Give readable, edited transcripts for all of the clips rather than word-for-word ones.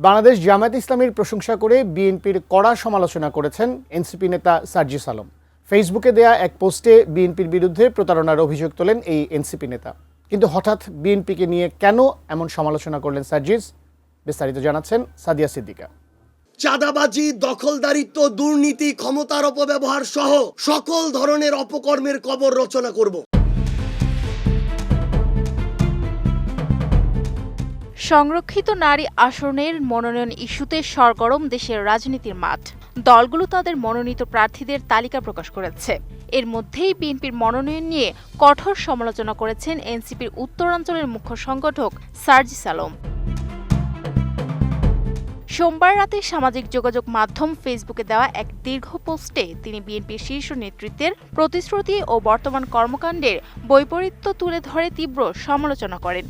বাংলাদেশ জামায়াতে ইসলামীর প্রশংসা করে বিএনপির কড়া সমালোচনা করেছেন এনসিপি নেতা সার্জিস আলম। ফেসবুকে দেয়া এক পোস্টে বিএনপির বিরুদ্ধে প্রতারণার অভিযোগ তোলেন এই এনসিপি নেতা। কিন্তু হঠাৎ বিএনপিকে নিয়ে কেন এমন সমালোচনা করলেন সার্জিস, বিস্তারিত জানাচ্ছেন সাদিয়া সিদ্দিকা। চাঁদাবাজি, দখলদারিত্ব, দুর্নীতি, ক্ষমতার অপব্যবহার সহ সকল ধরনের অপকর্মের কবর রচনা করব। সংরক্ষিত নারী আসনের মনোনয়ন ইস্যুতে সরগরম দেশের রাজনীতির মাঠ। দলগুলো তাদের মনোনীত প্রার্থীদের তালিকা প্রকাশ করেছে। এর মধ্যেই বিএনপির মনোনয়ন নিয়ে কঠোর সমালোচনা করেছেন এনসিপির উত্তরাঞ্চলের মুখ্য সংগঠক সার্জিস আলম। সোমবার রাতে সামাজিক যোগাযোগ মাধ্যম ফেসবুকে দেওয়া এক দীর্ঘ পোস্টে তিনি বিএনপির শীর্ষ নেতৃত্বের প্রতিশ্রুতি ও বর্তমান কর্মকাণ্ডের বৈপরীত্য তুলে ধরে তীব্র সমালোচনা করেন।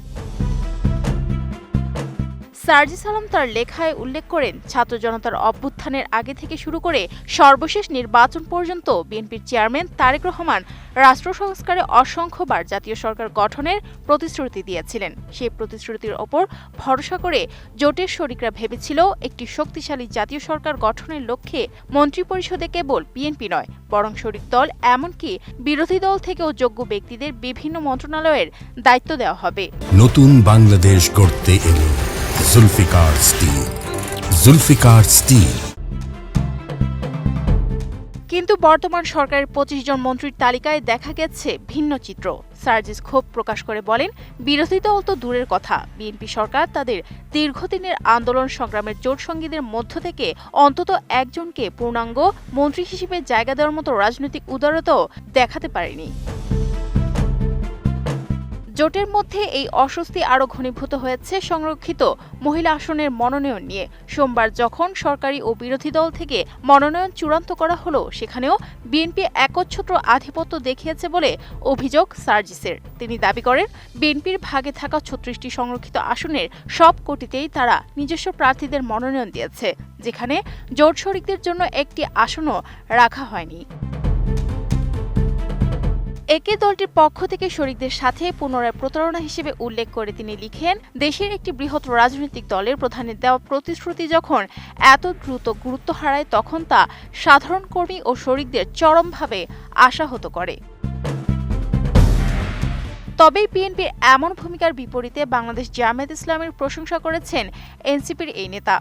সার্জিস আলম তার লেখায় উল্লেখ করেন, ছাত্র জনতার অভ্যুত্থানের আগে থেকে শুরু করে সর্বশেষ নির্বাচন পর্যন্ত বিএনপির চেয়ারম্যান তারেক রহমান রাষ্ট্র সংস্কারে অসংখ্যবার জাতীয় সরকার গঠনের প্রতিশ্রুতি দিয়েছিলেন। সেই প্রতিশ্রুতির ওপর ভরসা করে জোটের শরিকরা ভেবেছিল একটি শক্তিশালী জাতীয় সরকার গঠনের লক্ষ্যে মন্ত্রিপরিষদে কেবল বিএনপি নয়, বরং শরিক দল এমনকি বিরোধী দল থেকেও যোগ্য ব্যক্তিদের বিভিন্ন মন্ত্রণালয়ের দায়িত্ব দেওয়া হবে। নতুন বাংলাদেশ গড়তে এলো জুলফিকার স্টিল। জুলফিকার স্টিল। কিন্তু বর্তমান সরকারের ২৫ জন মন্ত্রীর তালিকায় দেখা গেছে ভিন্ন চিত্র। সার্জিস ক্ষোভ প্রকাশ করে বলেন, বিরোধী দল তো দূরের কথা, বিএনপি সরকার তাদের দীর্ঘদিনের আন্দোলন সংগ্রামের জোটসঙ্গীদের মধ্য থেকে অন্তত একজনকে পূর্ণাঙ্গ মন্ত্রী হিসেবে জায়গা দেওয়ার মতো রাজনৈতিক উদারতাও দেখাতে পারেনি। জোটের মধ্যে এই অস্বস্তি আরও ঘনীভূত হয়েছে সংরক্ষিত মহিলা আসনের মনোনয়ন নিয়ে। সোমবার যখন সরকারি ও বিরোধী দল থেকে মনোনয়ন চূড়ান্ত করা হলো, সেখানেও বিএনপি একচ্ছত্র আধিপত্য দেখিয়েছে বলে অভিযোগ সার্জিসের। তিনি দাবি করেন, বিএনপির ভাগে থাকা ৩৬টি সংরক্ষিত আসনের সব কোটিতেই তারা নিজস্ব প্রার্থীদের মনোনয়ন দিয়েছে, যেখানে জোট শরিকদের জন্য একটি আসনও রাখা হয়নি। একে দলটির পক্ষ থেকে শরিকদের সাথে পুনরায় প্রতারণা হিসেবে উল্লেখ করে তিনি লিখেন, দেশের একটি বৃহৎ রাজনৈতিক দলের প্রধানের দেওয়া প্রতিশ্রুতি যখন এত দ্রুত গুরুত্ব হারায়, তখন তা সাধারণ কর্মী ও শরিকদের চরমভাবে আশাহত করে। তবে বিএনপির এমন ভূমিকার বিপরীতে বাংলাদেশ জামায়াতে ইসলামীর প্রশংসা করেছেন এনসিপির এই নেতা।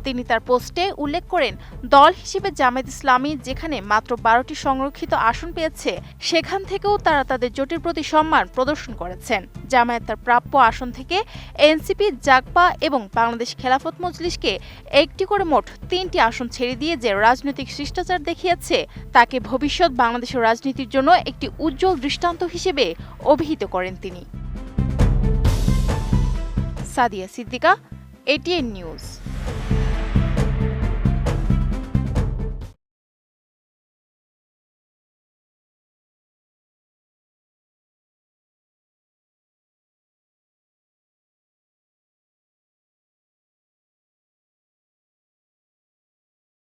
তিনি তার পোস্টে উল্লেখ করেন, দল হিসেবে জামায়াতে ইসলামী যেখানে মাত্র ১২টি সংরক্ষিত আসন পেয়েছে, সেখান থেকেও তারা তাদের জোটের প্রতি সম্মান প্রদর্শন করেছেন। জামায়াত তার প্রাপ্য আসন থেকে এনসিপি, জাগপা এবং বাংলাদেশ খেলাফত মজলিসকে একটি করে মোট ৩টি আসন ছেড়ে দিয়ে যে রাজনৈতিক শিষ্টাচার দেখিয়েছে, তাকে ভবিষ্যৎ বাংলাদেশের রাজনীতির জন্য একটি উজ্জ্বল দৃষ্টান্ত হিসেবে অভিহিত করেন তিনি। Sadia Siddika, ATN news.